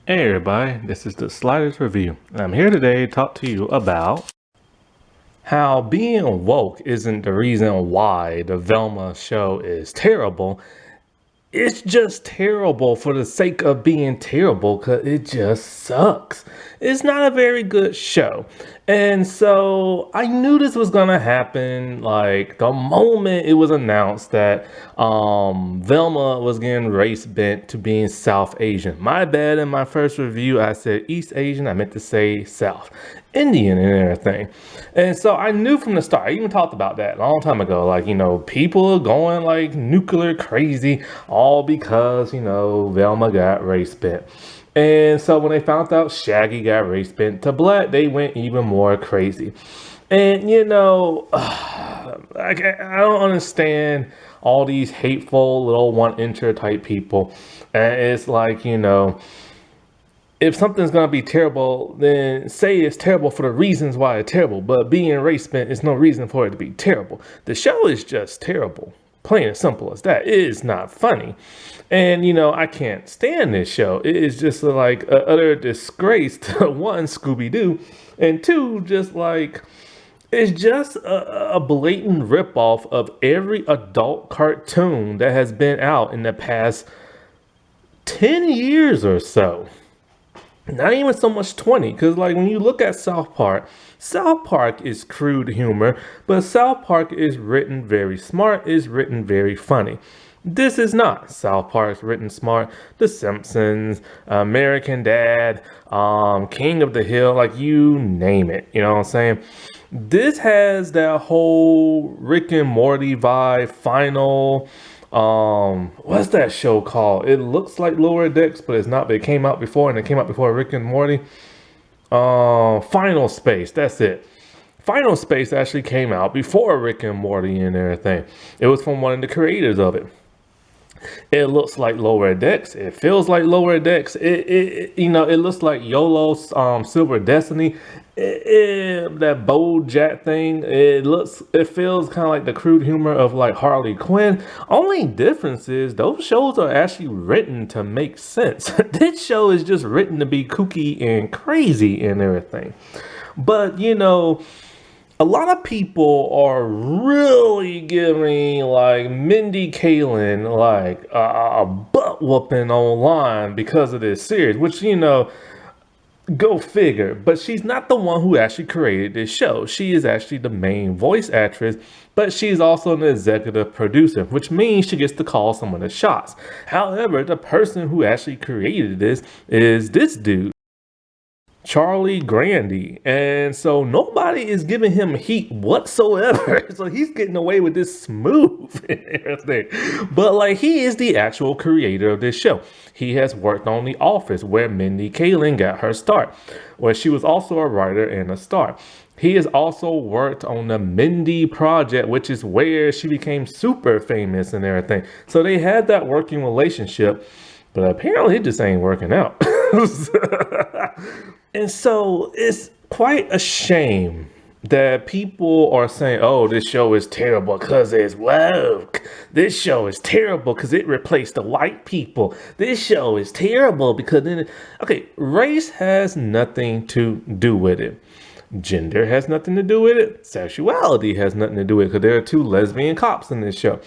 Hey everybody, this is the Sliders Review. I'm here today to talk to you about how being woke isn't the reason why the Velma show is terrible. It's just terrible for the sake of being terrible because it just sucks. It's not a very good show. And so I knew this was gonna happen like the moment it was announced that Velma was getting race bent to being South Asian. My bad, in my first review I said East Asian, I meant to say South Indian and everything. And so I knew from the start, I even talked about that a long time ago, like, people are going like nuclear crazy all because, Velma got race bent. And so when they found out Shaggy got race bent to black, they went even more crazy. And I don't understand all these hateful little one-incher type people. And it's like, if something's gonna be terrible, then say it's terrible for the reasons why it's terrible. But being race bent is no reason for it to be terrible. The show is just terrible. Plain and simple as that. It is not funny. And I can't stand this show. It is just like a utter disgrace to one, Scooby-Doo, and two, just like it's just a blatant ripoff of every adult cartoon that has been out in the past 10 years or so. Not even so much 20, because like when you look at South Park is crude humor, but South Park is written very smart, is written very funny. This is not. South Park's written smart. The Simpsons, American Dad, King of the Hill, like you name it. You know what I'm saying? This has that whole Rick and Morty vibe, final. What's that show called? It looks like Lower Decks, but it's not. But it came out before, and it came out before Rick and Morty. Final Space. That's it. Final Space actually came out before Rick and Morty and everything. It was from one of the creators of it. It looks like Lower Decks. It feels like Lower Decks. It looks like YOLO's Silver Destiny. That bold jack thing. It feels kind of like the crude humor of like Harley Quinn. Only difference is those shows are actually written to make sense. This show is just written to be kooky and crazy and everything. But a lot of people are really giving like Mindy Kaling like a butt whooping online because of this series, which go figure. But she's not the one who actually created this show. She is actually the main voice actress, but she's also an executive producer, which means she gets to call some of the shots. However, the person who actually created this is this dude, Charlie Grandy. And so nobody is giving him heat whatsoever. So he's getting away with this smooth and everything. But like he is the actual creator of this show. He has worked on The Office, where Mindy Kaling got her start, where she was also a writer and a star. He has also worked on the Mindy Project, which is where she became super famous and everything. So they had that working relationship, but apparently it just ain't working out. And so it's quite a shame that people are saying, oh, this show is terrible because it's woke. This show is terrible because it replaced the white people. This show is terrible because okay, race has nothing to do with it. Gender has nothing to do with it. Sexuality has nothing to do with it because there are two lesbian cops in this show.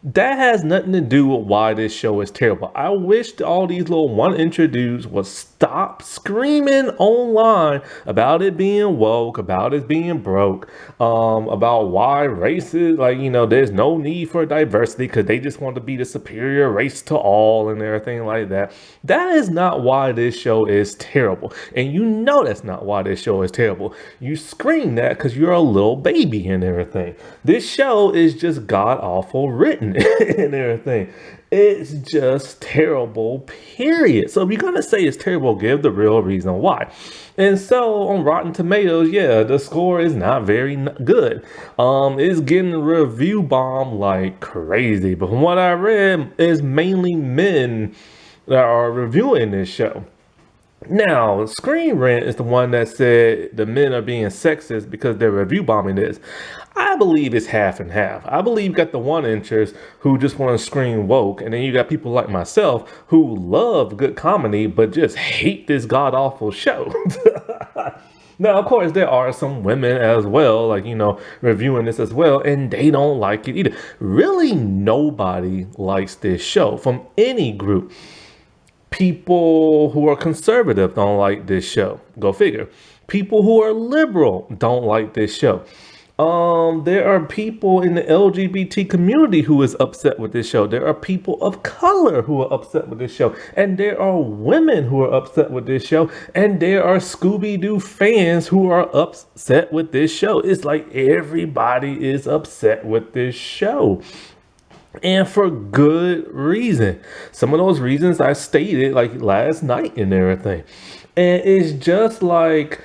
That has nothing to do with why this show is terrible. I wish all these little one-incher dudes would stop screaming online about it being woke, about it being broke, about why races, there's no need for diversity because they just want to be the superior race to all and everything like that. That is not why this show is terrible. And that's not why this show is terrible. You scream that because you're a little baby and everything. This show is just god-awful written and everything. It's just terrible, period. So if you're gonna say it's terrible, give the real reason why. And so on Rotten Tomatoes, yeah, the score is not very good. It's getting review bomb like crazy. But from what I read, it's mainly men that are reviewing this show. Now, Screen Rant is the one that said the men are being sexist because they're review bombing this. I believe it's half and half. I believe you got the one inchers who just want to scream woke, and then you got people like myself who love good comedy but just hate this god awful show. Now, of course, there are some women as well, like, reviewing this as well, and they don't like it either. Really, nobody likes this show from any group. People who are conservative don't like this show. Go figure. People who are liberal don't like this show. There are people in the LGBT community who is upset with this show. There are people of color who are upset with this show. And there are women who are upset with this show. And there are Scooby-Doo fans who are upset with this show. It's like everybody is upset with this show. And for good reason. Some of those reasons I stated like last night and everything. And it's just like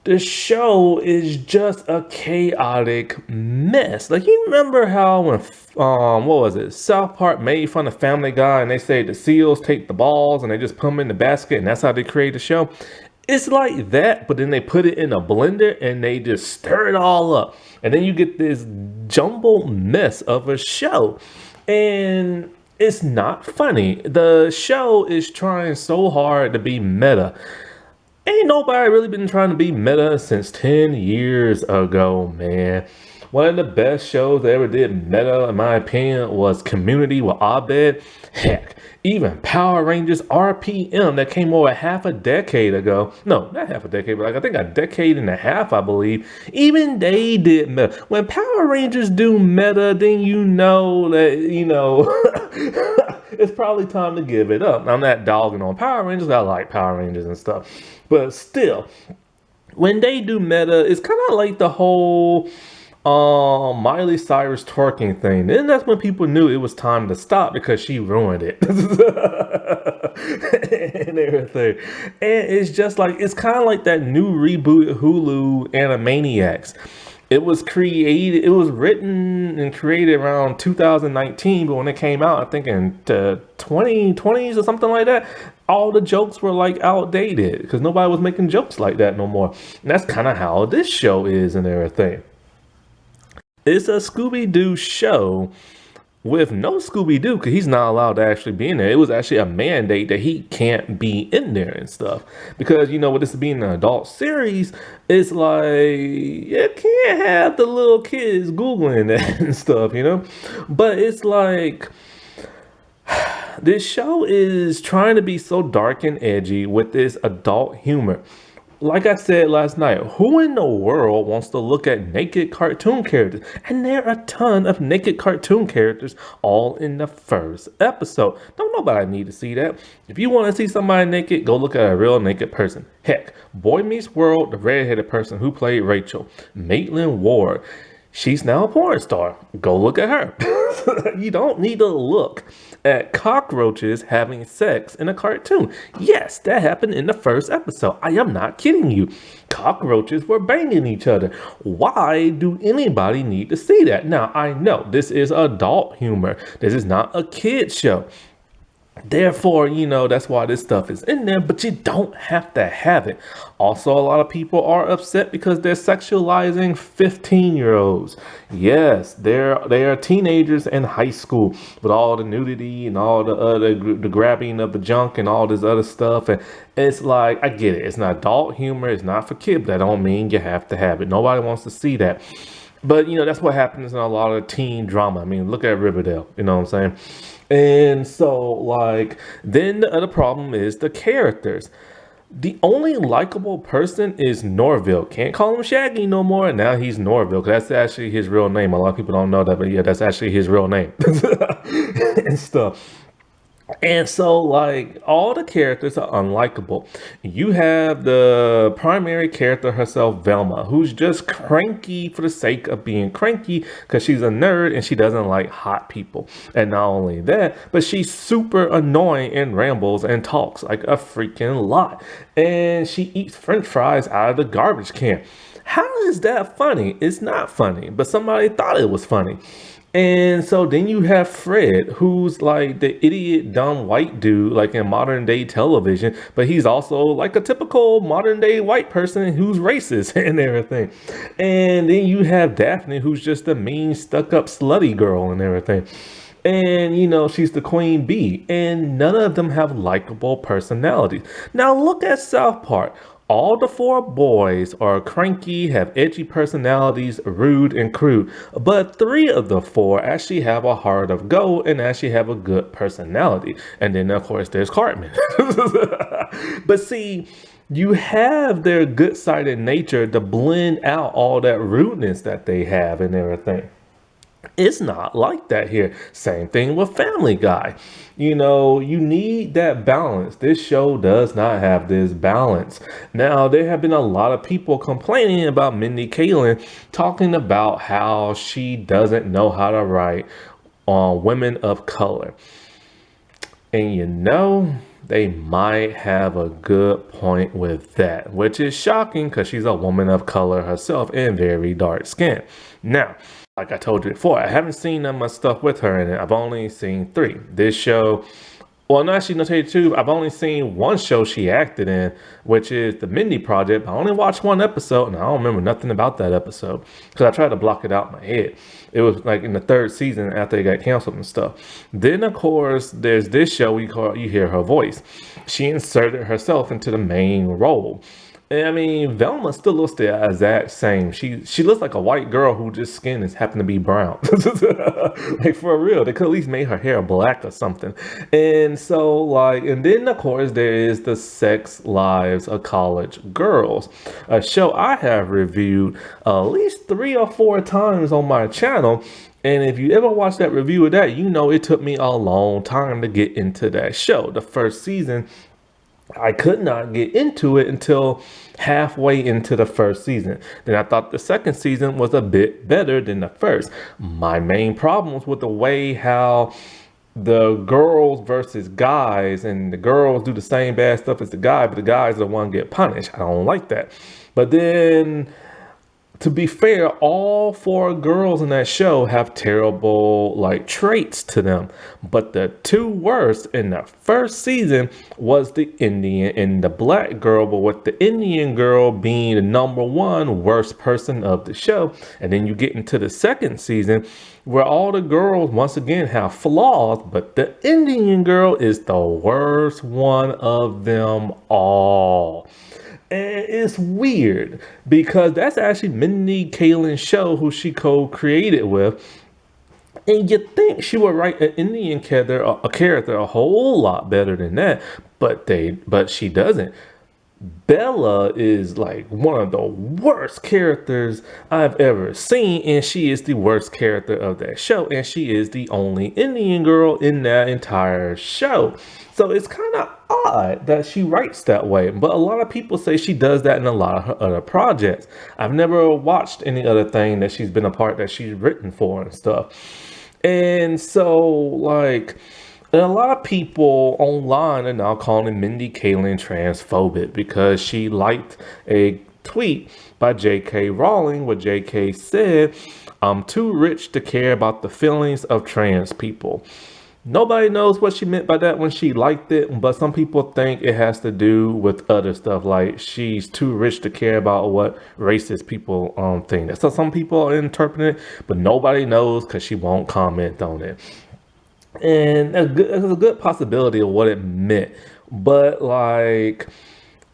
the show is just a chaotic mess. Like, you remember how when what was it? South Park made fun of Family Guy and they say the seals take the balls and they just put them in the basket and that's how they create the show. It's like that, but then they put it in a blender and they just stir it all up. And then you get this jumbled mess of a show. And it's not funny. The show is trying so hard to be meta. Ain't nobody really been trying to be meta since 10 years ago, man. One of the best shows that ever did meta, in my opinion, was Community with Abed. Heck, even Power Rangers RPM that came over half a decade ago. No, not half a decade, but like I think a decade and a half, I believe. Even they did meta. When Power Rangers do meta, then you know that, it's probably time to give it up. I'm not dogging on Power Rangers. I like Power Rangers and stuff. But still, when they do meta, it's kind of like the whole Miley Cyrus twerking thing. Then that's when people knew it was time to stop because she ruined it. And everything. And it's just like, it's kind of like that new reboot Hulu Animaniacs. It was written and created around 2019, but when it came out, I think in the 2020s or something like that, all the jokes were like outdated because nobody was making jokes like that no more. And that's kind of how this show is and everything. It's a Scooby-Doo show with no Scooby-Doo because he's not allowed to actually be in there. It was actually a mandate that he can't be in there and stuff. Because, with this being an adult series, it's like, you can't have the little kids Googling that and stuff, But it's like, this show is trying to be so dark and edgy with this adult humor. Like I said last night, who in the world wants to look at naked cartoon characters? And there are a ton of naked cartoon characters all in the first episode. Don't nobody need to see that. If you want to see somebody naked, go look at a real naked person. Heck, Boy Meets World, the redheaded person who played Rachel, Maitland Ward. She's now a porn star. Go look at her. You don't need to look at cockroaches having sex in a cartoon. Yes, that happened in the first episode. I am not kidding you. Cockroaches were banging each other. Why do anybody need to see that? Now, I know this is adult humor. This is not a kid's show. Therefore, that's why this stuff is in there, but you don't have to have it. Also, a lot of people are upset because they're sexualizing 15-year-olds. Yes, they are teenagers in high school with all the nudity and all the grabbing of the junk and all this other stuff. And it's like, I get it. It's not adult humor. It's not for kids. But that don't mean you have to have it. Nobody wants to see that. But, that's what happens in a lot of teen drama. I mean, look at Riverdale. You know what I'm saying? And so, then the other problem is the characters. The only likable person is Norville. Can't call him Shaggy no more. Now he's Norville, because that's actually his real name. A lot of people don't know that, but yeah, that's actually his real name. And stuff. And so, all the characters are unlikable. You have the primary character herself, Velma, who's just cranky for the sake of being cranky because she's a nerd and she doesn't like hot people. And not only that, but she's super annoying and rambles and talks like a freaking lot. And she eats French fries out of the garbage can. How is that funny? It's not funny, but somebody thought it was funny. And so then you have Fred, who's like the idiot, dumb white dude, like in modern day television, but he's also like a typical modern day white person who's racist and everything. And then you have Daphne, who's just a mean, stuck up, slutty girl and everything. And she's the queen bee, and none of them have likable personalities. Now look at South Park. All the four boys are cranky, have edgy personalities, rude and crude. But three of the four actually have a heart of gold and actually have a good personality. And then, of course, there's Cartman. But see, you have their good side in nature to blend out all that rudeness that they have and everything. It's not like that here. Same thing with Family Guy. You need that balance. This show does not have this balance. Now, there have been a lot of people complaining about Mindy Kaling, talking about how she doesn't know how to write on women of color. And they might have a good point with that, which is shocking because she's a woman of color herself and very dark skinned. Now, like I told you before, I haven't seen that much stuff with her in it. I've only seen 3. This show, well, no, actually, no, tell you the truth, I've only seen one show she acted in, which is the Mindy Project. I only watched one episode, and I don't remember nothing about that episode because I tried to block it out in my head. It was like in the 3rd season after it got canceled and stuff. Then, of course, there's this show you hear her voice. She inserted herself into the main role. And I mean, Velma still looks the exact same. She looks like a white girl who just skin is happened to be brown. Like for real, they could at least make her hair black or something. And so and then of course there is the Sex Lives of College Girls, a show I have reviewed at least 3 or 4 times on my channel. And if you ever watch that review of that, it took me a long time to get into that show. The first season, I could not get into it until halfway into the first season. Then I thought the second season was a bit better than the first. My main problems with the way how the girls versus guys, and the girls do the same bad stuff as the guy, but the guys are the one get punished. I don't like that. But then, to be fair, all 4 girls in that show have terrible traits to them. But the 2 worst in the first season was the Indian and the black girl, but with the Indian girl being the number 1 worst person of the show. And then you get into the second season where all the girls once again have flaws, but the Indian girl is the worst one of them all. And it's weird because that's actually Mindy Kaling's show, who she co-created with. And you think she would write an Indian character, a whole lot better than that, but she doesn't. Bella is like one of the worst characters I've ever seen, and she is the worst character of that show, and she is the only Indian girl in that entire show. So it's kind of odd that she writes that way, but a lot of people say she does that in a lot of her other projects. I've never watched any other thing that she's been a part that she's written for and stuff. And so and a lot of people online are now calling Mindy Kaling transphobic because she liked a tweet by J.K. Rowling where J.K. said, "I'm too rich to care about the feelings of trans people." Nobody knows what she meant by that when she liked it, but some people think it has to do with other stuff, like she's too rich to care about what racist people think. That's how some people are interpreting it, but nobody knows because she won't comment on it. And there's a good possibility of what it meant, but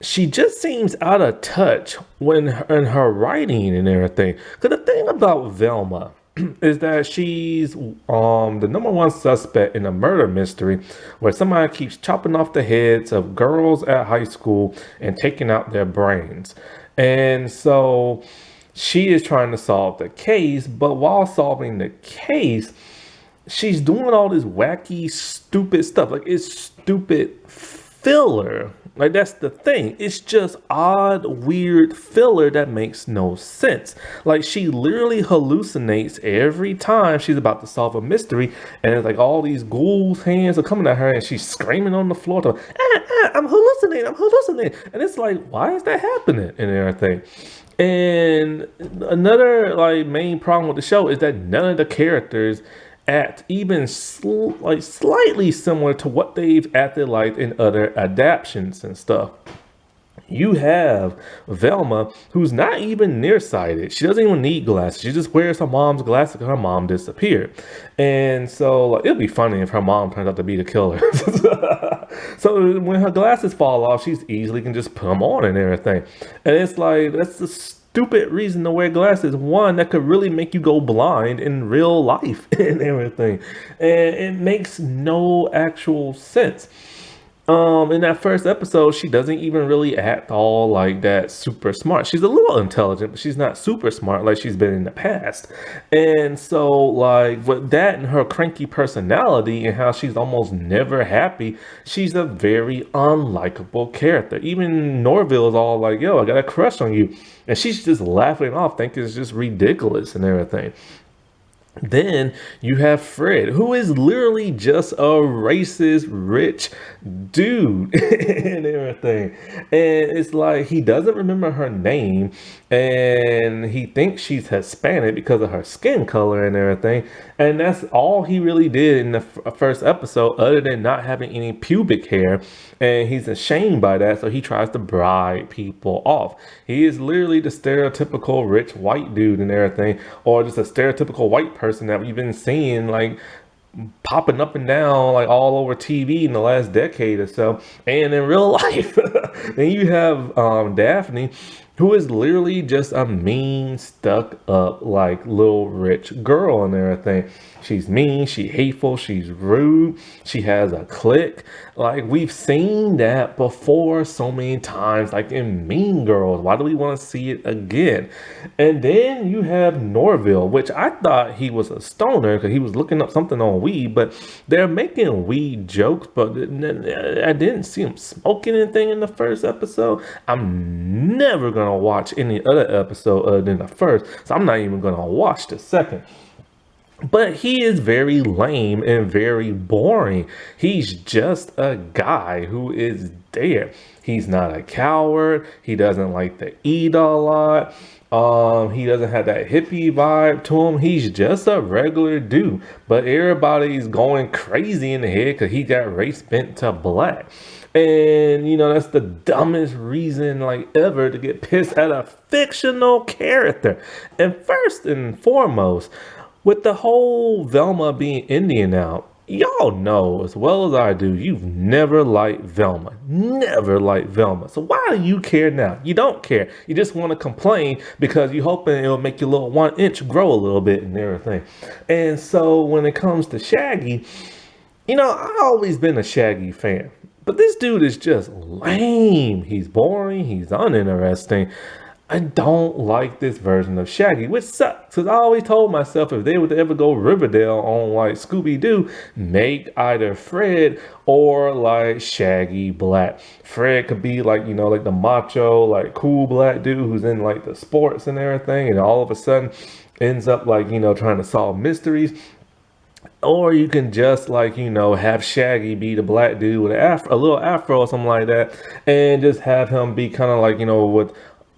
she just seems out of touch in her writing and everything. Because the thing about Velma is that she's the number 1 suspect in a murder mystery where somebody keeps chopping off the heads of girls at high school and taking out their brains. And so she is trying to solve the case, but while solving the case, she's doing all this wacky, stupid stuff. It's stupid filler. That's the thing. It's just odd, weird filler that makes no sense. She literally hallucinates every time she's about to solve a mystery, and it's all these ghouls' hands are coming at her, and she's screaming on the floor to, I'm hallucinating. And it's why is that happening and everything? And another like main problem with the show is that none of the characters act even like slightly similar to what they've acted like in other adaptations and stuff. You have Velma, who's not even nearsighted. She doesn't even need glasses. She just wears her mom's glasses because her mom disappeared. And so like, it'd be funny if her mom turns out to be the killer. So when her glasses fall off, she's easily can just put them on and everything. And it's like, that's the stupid reason to wear glasses. One, that could really make you go blind in real life and everything. And it makes no actual sense. In that first episode, she doesn't even really act all like that super smart. She's a little intelligent, but she's not super smart like she's been in the past. And so, like, with that and her cranky personality and how she's almost never happy, she's a very unlikable character. Even Norville is all like, yo, I got a crush on you. And she's just laughing it off, thinking it's just ridiculous and everything. Then you have Fred, who is literally just a racist, rich dude and everything. And it's like he doesn't remember her name and he thinks she's Hispanic because of her skin color and everything. And that's all he really did in the first episode, other than not having any pubic hair. And he's ashamed by that, so he tries to bribe people off. He is literally the stereotypical rich white dude and everything, or just a stereotypical white person that we've been seeing like popping up and down like all over TV in the last decade or so, and in real life. Then you have Daphne, who is literally just a mean, stuck up, like little rich girl and everything. She's mean, she's hateful, she's rude, she has a clique. Like we've seen that before so many times, like in Mean Girls. Why do we want to see it again? And then you have Norville, which I thought he was a stoner because he was looking up something on weed, but they're making weed jokes, but I didn't see him smoking anything in the first episode. I'm never gonna watch any other episode other than the first, so I'm not even gonna watch the second. But he is very lame and very boring. He's just a guy who is there. He's not a coward. He doesn't like to eat a lot. He doesn't have that hippie vibe to him. He's just a regular dude. But everybody's going crazy in the head because he got race bent to black. And, you know, that's the dumbest reason, like, ever to get pissed at a fictional character. And first and foremost, with the whole Velma being Indian now, y'all know as well as I do, you've never liked Velma. Never liked Velma. So why do you care now? You don't care. You just want to complain because you're hoping it'll make your little 1 inch grow a little bit and everything. And so when it comes to Shaggy, you know, I've always been a Shaggy fan. But this dude is just lame. He's boring. He's uninteresting. I don't like this version of Shaggy, which sucks. Because I always told myself if they would ever go Riverdale on like Scooby-Doo, make either Fred or like Shaggy black. Fred could be like, you know, like the macho, like cool black dude who's in like the sports and everything. And all of a sudden ends up like, you know, trying to solve mysteries. Or you can just like, you know, have Shaggy be the black dude with a little afro or something like that. And just have him be kind of like, you know, with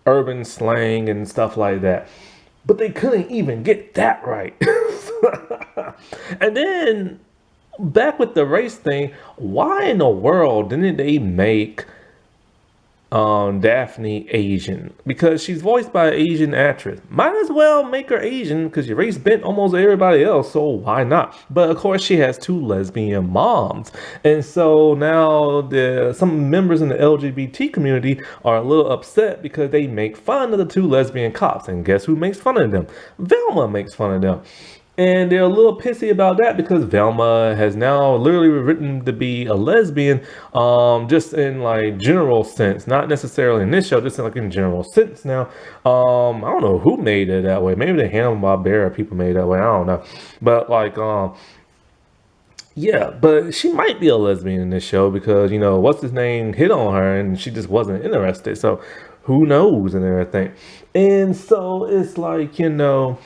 urban slang and stuff like that. But they couldn't even get that right. And then back with the race thing, why in the world didn't they make Daphne Asian? Because she's voiced by an Asian actress. Might as well make her Asian because your race bent almost everybody else, so why not? But of course she has 2 lesbian moms, and so now some members in the LGBT community are a little upset because they make fun of the 2 lesbian cops, and guess who makes fun of them? Velma makes fun of them. And they're a little pissy about that because Velma has now literally written to be a lesbian, just in like general sense, not necessarily in this show, just in like in general sense now. I don't know who made it that way. Maybe the Hanna-Barbera people made it that way. I don't know. But like, yeah, but she might be a lesbian in this show because, you know, what's his name hit on her and she just wasn't interested. So who knows and everything. And so it's like, you know,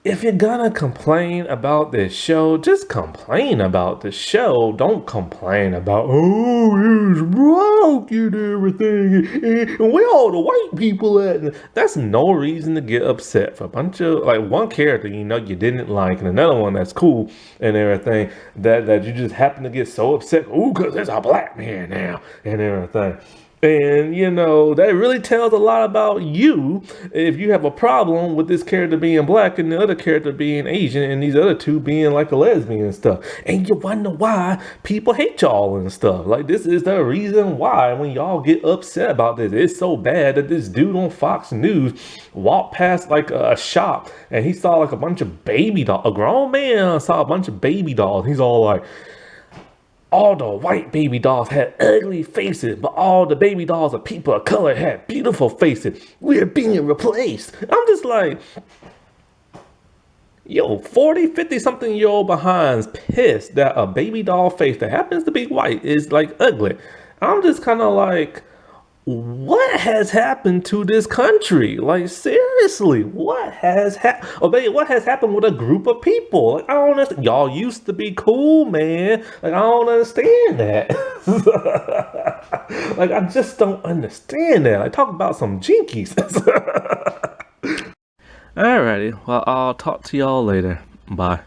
if you're gonna complain about this show, just complain about the show. Don't complain about, oh, it's broke. you and everything. And where all the white people at? And that's no reason to get upset for a bunch of, like, one character, you know, you didn't like, and another one that's cool and everything, that you just happen to get so upset. Ooh, because there's a black man now and everything. And, you know, that really tells a lot about you if you have a problem with this character being black and the other character being Asian and these other two being like a lesbian and stuff. And you wonder why people hate y'all and stuff. Like, this is the reason why when y'all get upset about this. It's so bad that this dude on Fox News walked past like a shop and he saw like a bunch of baby dolls. A grown man saw a bunch of baby dolls. He's all like, all the white baby dolls had ugly faces, but all the baby dolls of people of color had beautiful faces. We're being replaced. I'm just like, yo, 40, 50 something year old behind's pissed that a baby doll face that happens to be white is like ugly. I'm just kind of like, what has happened to this country? Like, seriously, what has happened? Oh, baby, what has happened with a group of people? Like, I don't understand. Y'all used to be cool, man. Like, I don't understand that. Like, I just don't understand that. Like, talk about some jinkies. Alrighty, well, I'll talk to y'all later. Bye.